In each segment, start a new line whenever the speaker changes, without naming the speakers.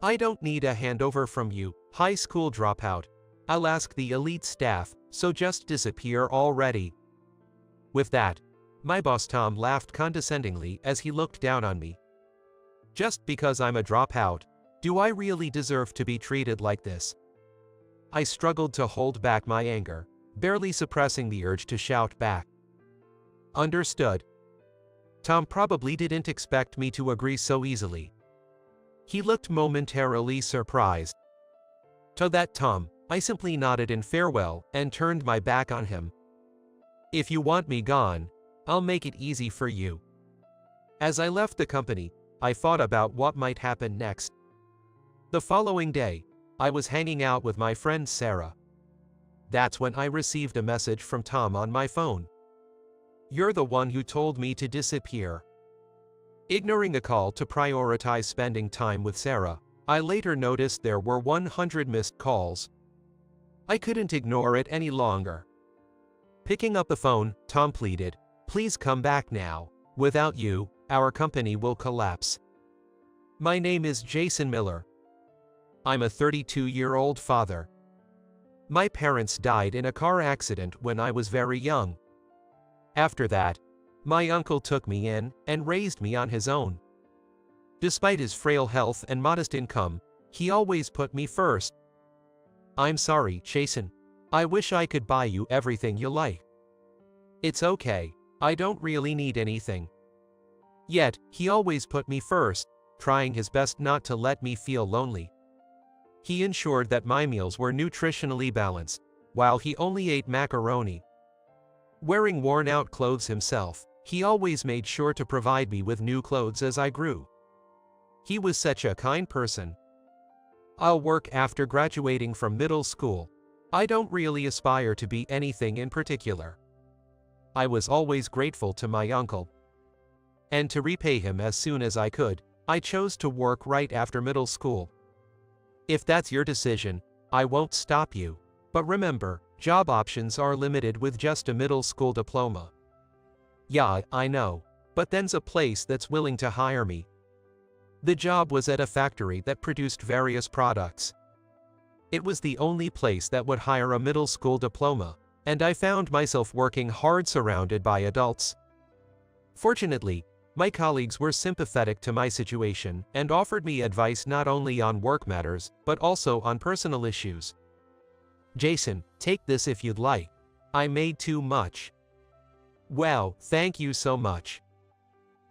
I don't need a handover from you, high school dropout. I'll ask the elite staff, so just disappear already." With that, my boss Tom laughed condescendingly as he looked down on me. Just because I'm a dropout, do I really deserve to be treated like this? I struggled to hold back my anger, barely suppressing the urge to shout back. Understood. Tom probably didn't expect me to agree so easily. He looked momentarily surprised. To that Tom, I simply nodded in farewell and turned my back on him. If you want me gone, I'll make it easy for you. As I left the company, I thought about what might happen next. The following day, I was hanging out with my friend Sarah. That's when I received a message from Tom on my phone. "You're the one who told me to disappear." Ignoring a call to prioritize spending time with Sarah, I later noticed there were 100 missed calls. I couldn't ignore it any longer. Picking up the phone, Tom pleaded, "Please come back now. Without you, our company will collapse." My name is Jason Miller. I'm a 32-year-old father. My parents died in a car accident when I was very young. After that, my uncle took me in and raised me on his own. Despite his frail health and modest income, he always put me first. I'm sorry, Jason. I wish I could buy you everything you like. It's okay, I don't really need anything. Yet, he always put me first, trying his best not to let me feel lonely. He ensured that my meals were nutritionally balanced, while he only ate macaroni. Wearing worn-out clothes himself, he always made sure to provide me with new clothes as I grew. He was such a kind person. I'll work after graduating from middle school. I don't really aspire to be anything in particular. I was always grateful to my uncle. And to repay him as soon as I could, I chose to work right after middle school. If that's your decision, I won't stop you. But remember, job options are limited with just a middle school diploma. Yeah, I know. But then's a place that's willing to hire me. The job was at a factory that produced various products. It was the only place that would hire a middle school diploma, and I found myself working hard surrounded by adults. Fortunately, my colleagues were sympathetic to my situation and offered me advice not only on work matters, but also on personal issues. "Jason, take this if you'd like. I made too much." "Wow, thank you so much."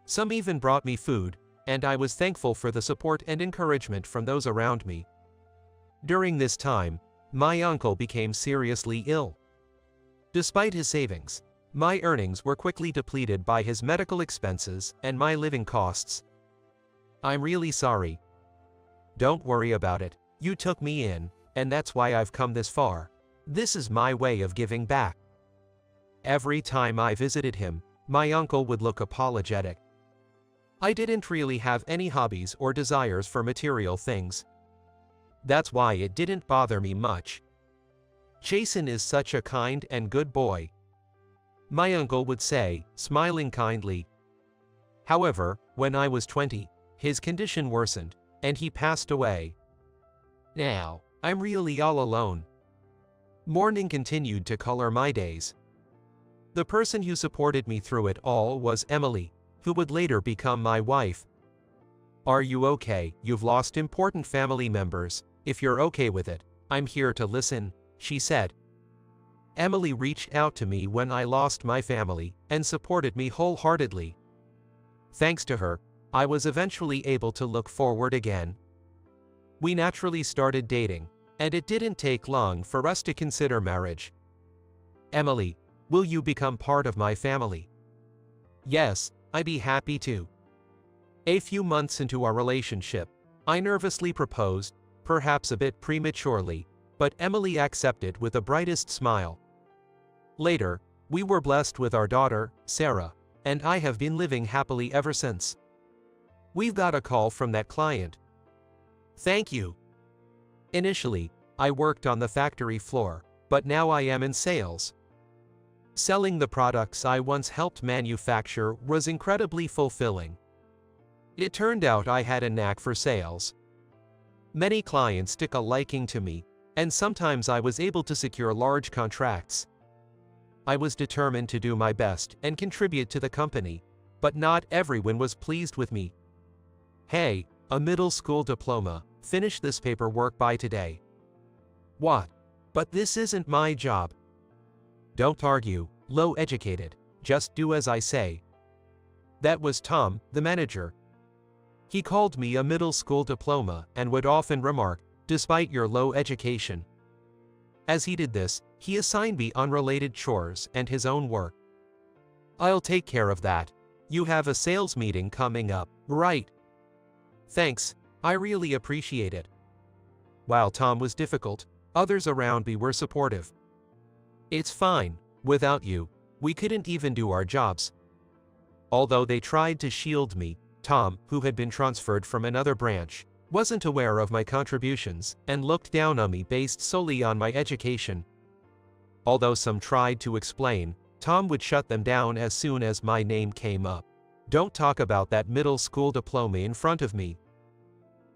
Some even brought me food, and I was thankful for the support and encouragement from those around me. During this time, my uncle became seriously ill. Despite his savings, my earnings were quickly depleted by his medical expenses and my living costs. "I'm really sorry." "Don't worry about it. You took me in, and that's why I've come this far. This is my way of giving back." Every time I visited him, my uncle would look apologetic. I didn't really have any hobbies or desires for material things. That's why it didn't bother me much. "Jason is such a kind and good boy," my uncle would say, smiling kindly. However, when I was 20, his condition worsened, and he passed away. Now, I'm really all alone. Mourning continued to color my days. The person who supported me through it all was Emily, who would later become my wife. "Are you okay? You've lost important family members. If you're okay with it, I'm here to listen," she said. Emily reached out to me when I lost my family and supported me wholeheartedly. Thanks to her, I was eventually able to look forward again. We naturally started dating, and it didn't take long for us to consider marriage. "Emily, will you become part of my family?" "Yes, I'd be happy to." A few months into our relationship, I nervously proposed, perhaps a bit prematurely, but Emily accepted with the brightest smile. Later, we were blessed with our daughter, Sarah, and I have been living happily ever since. We've got a call from that client. Thank you. Initially, I worked on the factory floor, but now I am in sales. Selling the products I once helped manufacture was incredibly fulfilling. It turned out I had a knack for sales. Many clients took a liking to me, and sometimes I was able to secure large contracts. I was determined to do my best and contribute to the company, but not everyone was pleased with me. Hey, a middle school diploma, finish this paperwork by today. What? But this isn't my job. Don't argue, low educated, just do as I say. That was Tom, the manager. He called me a middle school diploma and would often remark, despite your low education. As he did this, he assigned me unrelated chores and his own work. I'll take care of that. You have a sales meeting coming up, right? Thanks, I really appreciate it. While Tom was difficult, others around me were supportive. It's fine, without you, we couldn't even do our jobs. Although they tried to shield me, Tom, who had been transferred from another branch, wasn't aware of my contributions and looked down on me based solely on my education. Although some tried to explain, Tom would shut them down as soon as my name came up. Don't talk about that middle school diploma in front of me.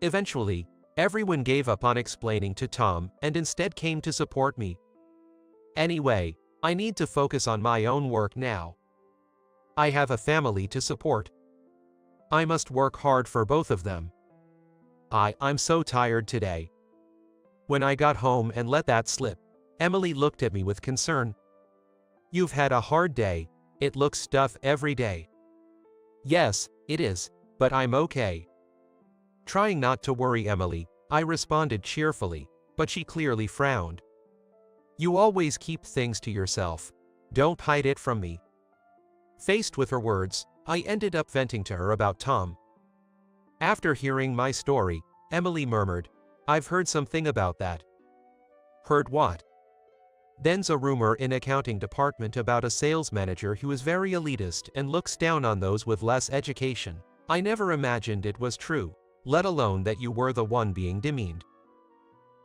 Eventually, everyone gave up on explaining to Tom and instead came to support me. Anyway, I need to focus on my own work now. I have a family to support. I must work hard for both of them. I'm so tired today. When I got home and let that slip, Emily looked at me with concern. You've had a hard day, it looks tough every day. Yes, it is, but I'm okay. Trying not to worry Emily, I responded cheerfully, but she clearly frowned. You always keep things to yourself. Don't hide it from me. Faced with her words, I ended up venting to her about Tom. After hearing my story, Emily murmured, I've heard something about that. Heard what? Then's a rumor in accounting department about a sales manager who is very elitist and looks down on those with less education. I never imagined it was true, let alone that you were the one being demeaned.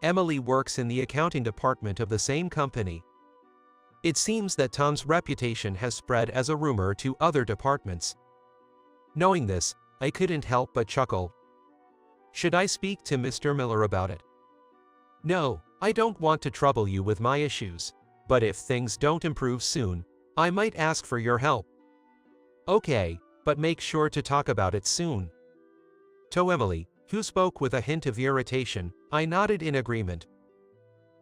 Emily works in the accounting department of the same company. It seems that Tom's reputation has spread as a rumor to other departments. Knowing this, I couldn't help but chuckle. Should I speak to Mr. Miller about it? No, I don't want to trouble you with my issues, but if things don't improve soon, I might ask for your help. Okay, but make sure to talk about it soon. To Emily, who spoke with a hint of irritation, I nodded in agreement.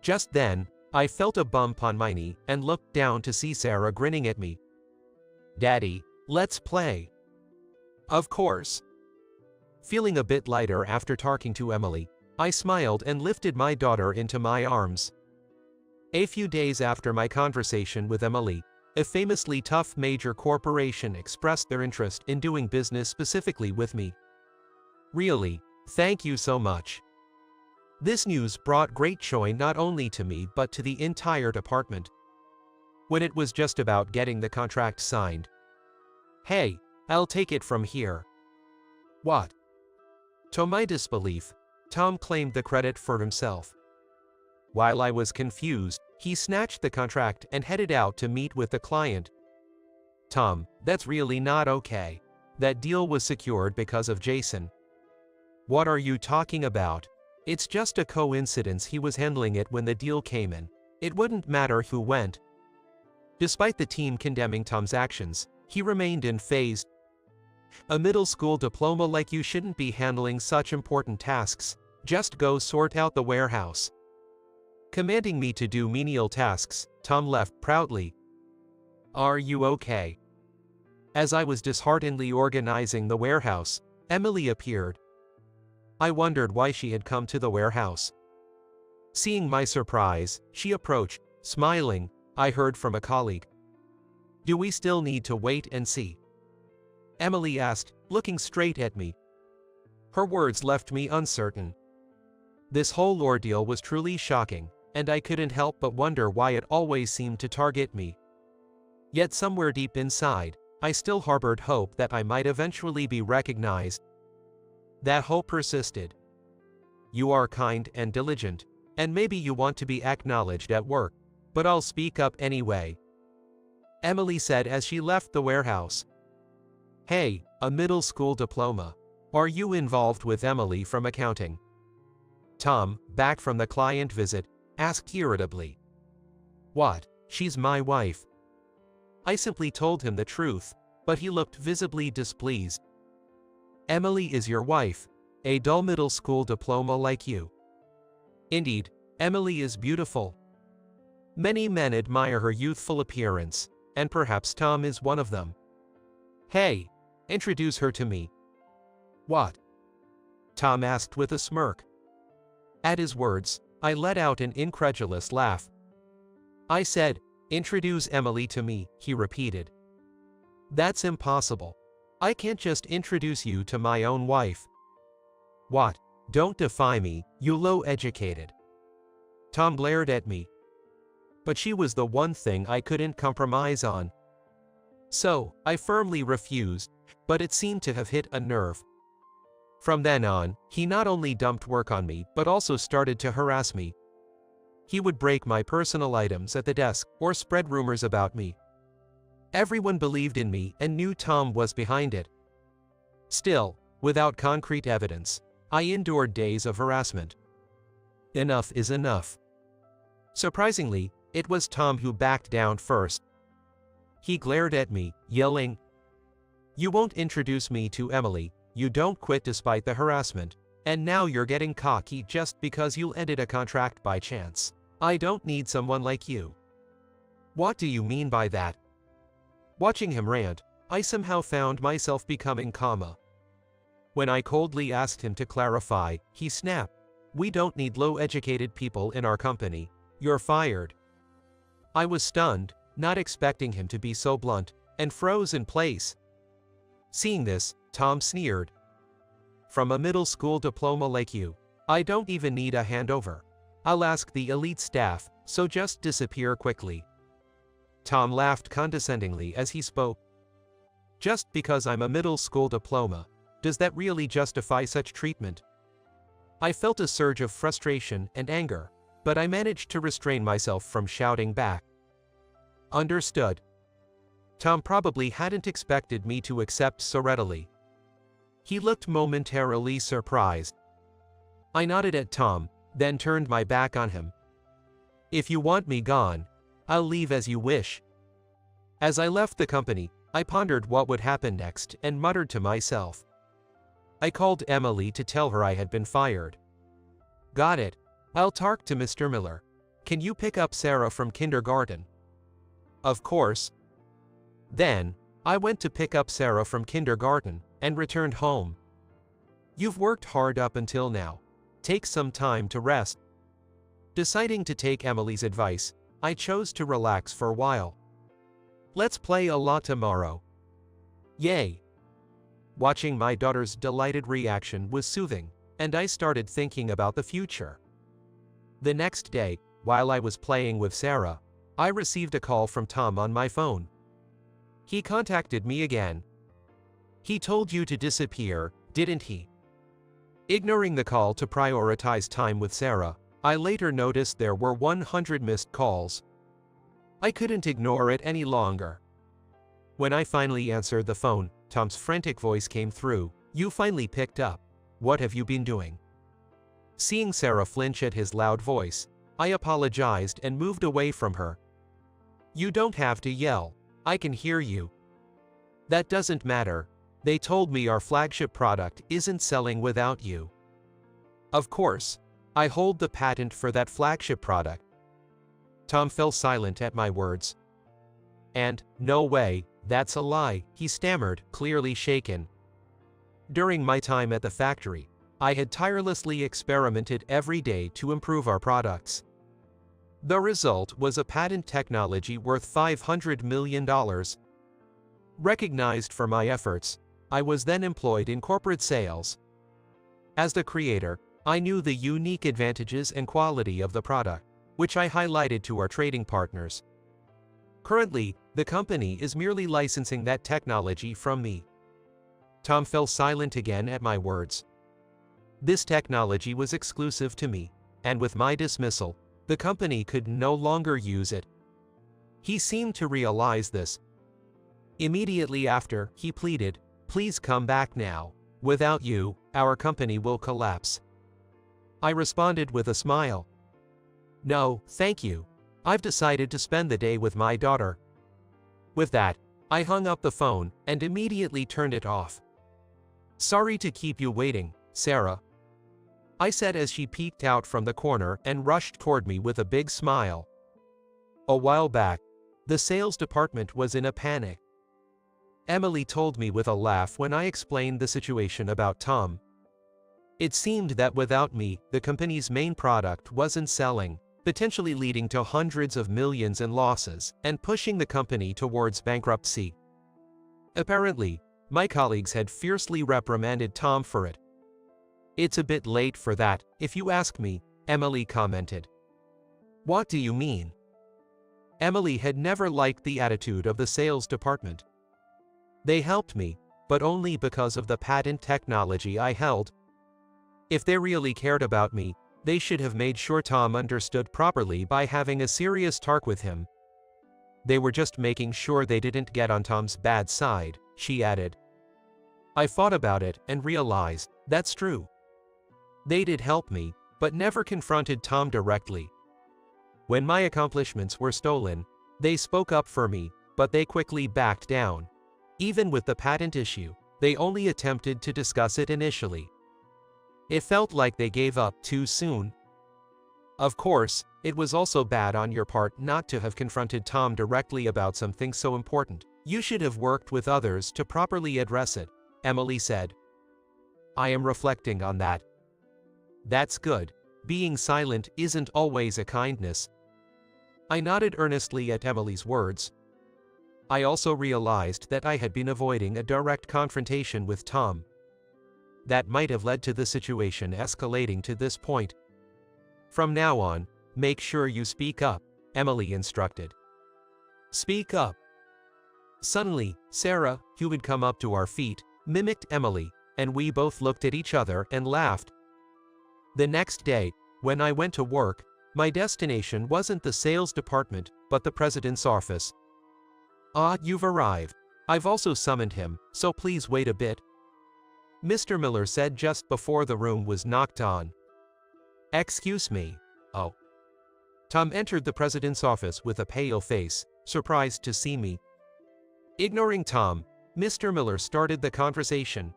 Just then, I felt a bump on my knee and looked down to see Sarah grinning at me. Daddy, let's play. Of course. Feeling a bit lighter after talking to Emily, I smiled and lifted my daughter into my arms. A few days after my conversation with Emily, a famously tough major corporation expressed their interest in doing business specifically with me. Really, thank you so much. This news brought great joy not only to me but to the entire department. When it was just about getting the contract signed. Hey, I'll take it from here. What? To my disbelief, Tom claimed the credit for himself. While I was confused, he snatched the contract and headed out to meet with the client. Tom, that's really not okay. That deal was secured because of Jason. What are you talking about? It's just a coincidence he was handling it when the deal came in. It wouldn't matter who went. Despite the team condemning Tom's actions, he remained unfazed. A middle school diploma like you shouldn't be handling such important tasks. Just go sort out the warehouse. Commanding me to do menial tasks, Tom left proudly. Are you okay? As I was disheartenedly organizing the warehouse, Emily appeared. I wondered why she had come to the warehouse. Seeing my surprise, she approached, smiling. I heard from a colleague. Do we still need to wait and see? Emily asked, looking straight at me. Her words left me uncertain. This whole ordeal was truly shocking, and I couldn't help but wonder why it always seemed to target me. Yet somewhere deep inside, I still harbored hope that I might eventually be recognized. That hope persisted. You are kind and diligent, and maybe you want to be acknowledged at work, but I'll speak up anyway. Emily said as she left the warehouse. Hey, a middle school diploma. Are you involved with Emily from accounting? Tom, back from the client visit, asked irritably. What? She's my wife. I simply told him the truth, but he looked visibly displeased. Emily is your wife, a dull middle school diploma like you. Indeed, Emily is beautiful. Many men admire her youthful appearance, and perhaps Tom is one of them. Hey, introduce her to me. What? Tom asked with a smirk. At his words, I let out an incredulous laugh. I said, introduce Emily to me, he repeated. That's impossible. I can't just introduce you to my own wife. What? Don't defy me, you low-educated. Tom glared at me. But she was the one thing I couldn't compromise on. So, I firmly refused, but it seemed to have hit a nerve. From then on, he not only dumped work on me but also started to harass me. He would break my personal items at the desk or spread rumors about me. Everyone believed in me and knew Tom was behind it. Still, without concrete evidence, I endured days of harassment. Enough is enough. Surprisingly, it was Tom who backed down first. He glared at me, yelling, "You won't introduce me to Emily, you don't quit despite the harassment, and now you're getting cocky just because you ended a contract by chance. I don't need someone like you." What do you mean by that? Watching him rant, I somehow found myself becoming calmer. When I coldly asked him to clarify, he snapped, "We don't need low-educated people in our company, you're fired." I was stunned, not expecting him to be so blunt, and froze in place. Seeing this, Tom sneered. "From a middle school diploma like you, I don't even need a handover. I'll ask the elite staff, so just disappear quickly." Tom laughed condescendingly as he spoke. "Just because I'm a middle school diploma, does that really justify such treatment?" I felt a surge of frustration and anger, but I managed to restrain myself from shouting back. Understood. Tom probably hadn't expected me to accept so readily. He looked momentarily surprised. I nodded at Tom, then turned my back on him. "If you want me gone, I'll leave as you wish." As I left the company, I pondered what would happen next and muttered to myself. I called Emily to tell her I had been fired. "Got it. I'll talk to Mr. Miller. Can you pick up Sarah from kindergarten?" "Of course." Then, I went to pick up Sarah from kindergarten and returned home. "You've worked hard up until now. Take some time to rest." Deciding to take Emily's advice, I chose to relax for a while. "Let's play a lot tomorrow." Yay! Watching my daughter's delighted reaction was soothing, and I started thinking about the future. The next day, while I was playing with Sarah, I received a call from Tom on my phone. He contacted me again. "He told you to disappear, didn't he?" Ignoring the call to prioritize time with Sarah, I later noticed there were 100 missed calls. I couldn't ignore it any longer. When I finally answered the phone, Tom's frantic voice came through. "You finally picked up. What have you been doing?" Seeing Sarah flinch at his loud voice, I apologized and moved away from her. "You don't have to yell. I can hear you." "That doesn't matter. They told me our flagship product isn't selling without you." "Of course. I hold the patent for that flagship product." Tom fell silent at my words. "And, no way, that's a lie," he stammered, clearly shaken. During my time at the factory, I had tirelessly experimented every day to improve our products. The result was a patent technology worth $500 million. Recognized for my efforts, I was then employed in corporate sales. As the creator, I knew the unique advantages and quality of the product, which I highlighted to our trading partners. Currently, the company is merely licensing that technology from me. Tom fell silent again at my words. This technology was exclusive to me, and with my dismissal, the company could no longer use it. He seemed to realize this. Immediately after, he pleaded, "Please come back now. Without you, our company will collapse." I responded with a smile. No, thank you. I've decided to spend the day with my daughter. With that, I hung up the phone and immediately turned it off. Sorry to keep you waiting, Sarah, I said as she peeked out from the corner and rushed toward me with a big smile. A while back, the sales department was in a panic. Emily told me with a laugh when I explained the situation about Tom. It seemed that without me, the company's main product wasn't selling, potentially leading to hundreds of millions in losses and pushing the company towards bankruptcy. Apparently, my colleagues had fiercely reprimanded Tom for it. It's a bit late for that, if you ask me, Emily commented. What do you mean? Emily had never liked the attitude of the sales department. They helped me, but only because of the patent technology I held. If they really cared about me, they should have made sure Tom understood properly by having a serious talk with him. They were just making sure they didn't get on Tom's bad side, she added. I thought about it and realized, that's true. They did help me, but never confronted Tom directly. When my accomplishments were stolen, they spoke up for me, but they quickly backed down. Even with the patent issue, they only attempted to discuss it initially. It felt like they gave up too soon. Of course, it was also bad on your part not to have confronted Tom directly about something so important. You should have worked with others to properly address it, Emily said. I am reflecting on that. That's good. Being silent isn't always a kindness. I nodded earnestly at Emily's words. I also realized that I had been avoiding a direct confrontation with Tom. That might have led to the situation escalating to this point. From now on, make sure you speak up, Emily instructed. Speak up. Suddenly, Sarah, who had come up to our feet, mimicked Emily, and we both looked at each other and laughed. The next day, when I went to work, my destination wasn't the sales department, but the president's office. Ah, you've arrived. I've also summoned him, so please wait a bit, Mr. Miller said just before the room was knocked on. Excuse me. Oh. Tom entered the president's office with a pale face, surprised to see me. Ignoring Tom, Mr. Miller started the conversation.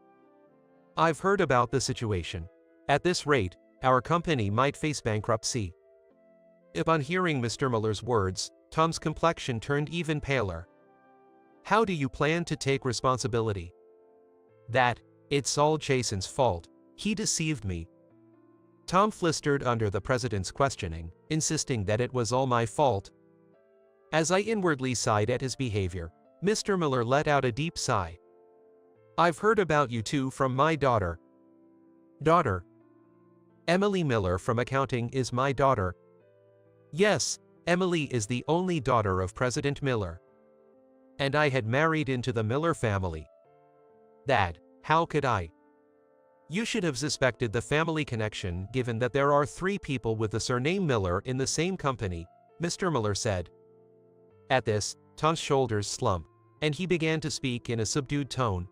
I've heard about the situation. At this rate, our company might face bankruptcy. Upon hearing Mr. Miller's words, Tom's complexion turned even paler. How do you plan to take responsibility? It's all Jason's fault. He deceived me. Tom flistered under the president's questioning, insisting that it was all my fault. As I inwardly sighed at his behavior, Mr. Miller let out a deep sigh. I've heard about you two from my daughter. Daughter? Emily Miller from accounting is my daughter. Yes, Emily is the only daughter of President Miller. And I had married into the Miller family. How could I? You should have suspected the family connection given that there are 3 people with the surname Miller in the same company, Mr. Miller said. At this, Tom's shoulders slumped, and he began to speak in a subdued tone.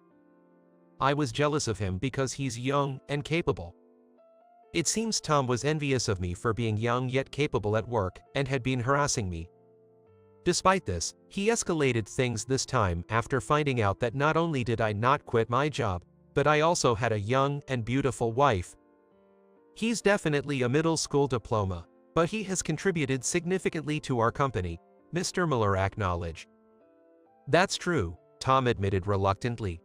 I was jealous of him because he's young and capable. It seems Tom was envious of me for being young yet capable at work and had been harassing me. Despite this, he escalated things this time after finding out that not only did I not quit my job, but I also had a young and beautiful wife. He's definitely a middle school diploma, but he has contributed significantly to our company, Mr. Miller acknowledged. That's true, Tom admitted reluctantly.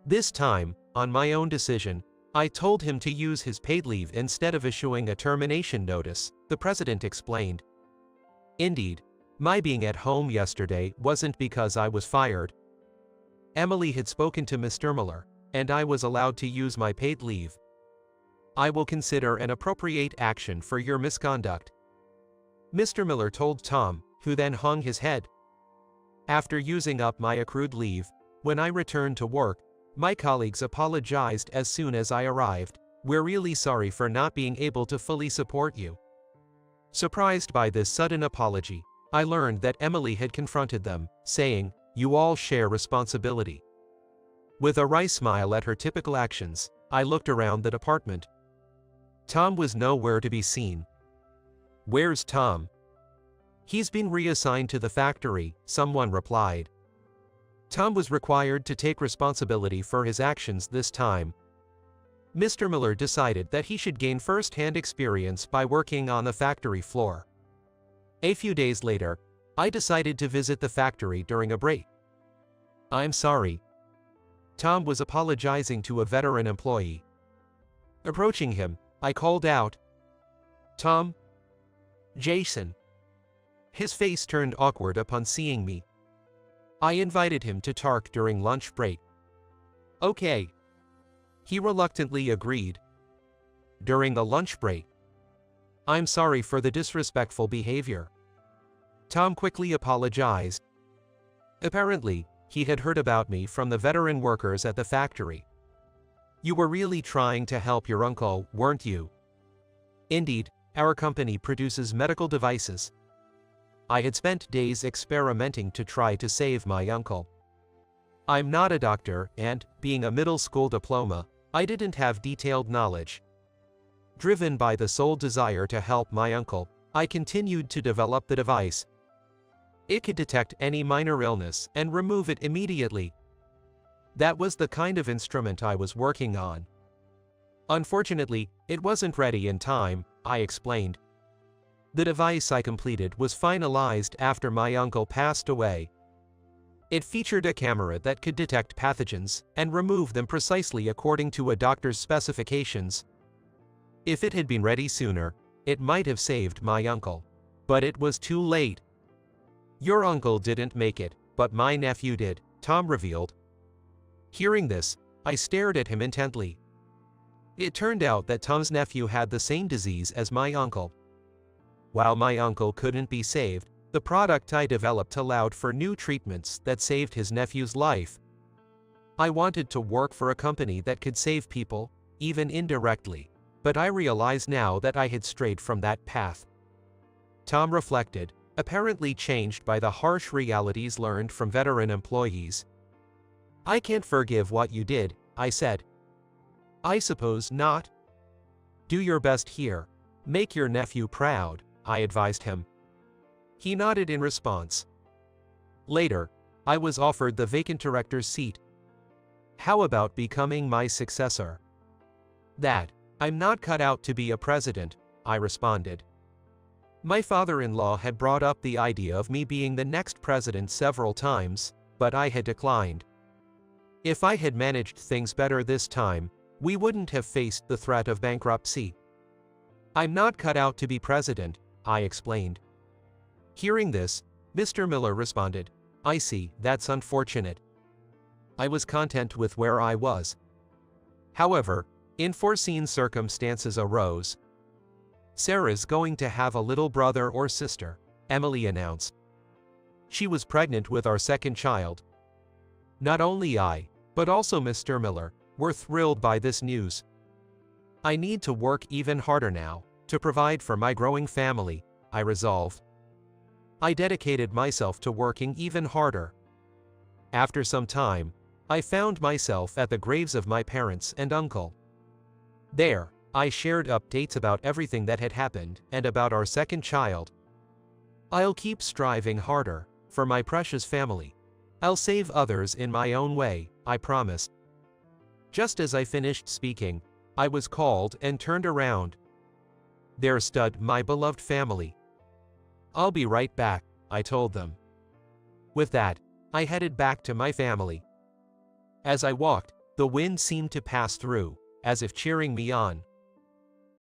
This time, on my own decision, I told him to use his paid leave instead of issuing a termination notice, the president explained. Indeed, my being at home yesterday wasn't because I was fired. Emily had spoken to Mr. Miller, and I was allowed to use my paid leave. I will consider an appropriate action for your misconduct, Mr. Miller told Tom, who then hung his head. After using up my accrued leave, when I returned to work, my colleagues apologized as soon as I arrived. We're really sorry for not being able to fully support you. Surprised by this sudden apology, I learned that Emily had confronted them, saying, "You all share responsibility." With a wry smile at her typical actions, I looked around the department. Tom was nowhere to be seen. "Where's Tom?" "He's been reassigned to the factory," someone replied. Tom was required to take responsibility for his actions this time. Mr. Miller decided that he should gain first-hand experience by working on the factory floor. A few days later, I decided to visit the factory during a break. "I'm sorry." Tom was apologizing to a veteran employee. Approaching him, I called out, "Tom?" "Jason." His face turned awkward upon seeing me. I invited him to talk during lunch break. "Okay." He reluctantly agreed. During the lunch break, "I'm sorry for the disrespectful behavior." Tom quickly apologized. Apparently, he had heard about me from the veteran workers at the factory. "You were really trying to help your uncle, weren't you?" "Indeed, our company produces medical devices." I had spent days experimenting to try to save my uncle. I'm not a doctor, and, being a middle school diploma, I didn't have detailed knowledge. Driven by the sole desire to help my uncle, I continued to develop the device. It could detect any minor illness and remove it immediately. That was the kind of instrument I was working on. Unfortunately, it wasn't ready in time, I explained. The device I completed was finalized after my uncle passed away. It featured a camera that could detect pathogens and remove them precisely according to a doctor's specifications. If it had been ready sooner, it might have saved my uncle. But it was too late. "Your uncle didn't make it, but my nephew did," Tom revealed. Hearing this, I stared at him intently. It turned out that Tom's nephew had the same disease as my uncle. While my uncle couldn't be saved, the product I developed allowed for new treatments that saved his nephew's life. I wanted to work for a company that could save people, even indirectly, but I realize now that I had strayed from that path. Tom reflected, apparently changed by the harsh realities learned from veteran employees. "I can't forgive what you did," I said. "I suppose not." "Do your best here. Make your nephew proud," I advised him. He nodded in response. Later, I was offered the vacant director's seat. "How about becoming my successor?" "I'm not cut out to be a president," I responded. My father-in-law had brought up the idea of me being the next president several times, but I had declined. If I had managed things better this time, we wouldn't have faced the threat of bankruptcy. "I'm not cut out to be president," I explained. Hearing this, Mr. Miller responded, "I see, that's unfortunate." I was content with where I was. However, unforeseen circumstances arose. "Sarah's going to have a little brother or sister," Emily announced. She was pregnant with our second child. Not only I, but also Mr. Miller, were thrilled by this news. "I need to work even harder now, to provide for my growing family," I resolved. I dedicated myself to working even harder. After some time, I found myself at the graves of my parents and uncle. There, I shared updates about everything that had happened and about our second child. "I'll keep striving harder, for my precious family. I'll save others in my own way," I promised. Just as I finished speaking, I was called and turned around. There stood my beloved family. "I'll be right back," I told them. With that, I headed back to my family. As I walked, the wind seemed to pass through, as if cheering me on.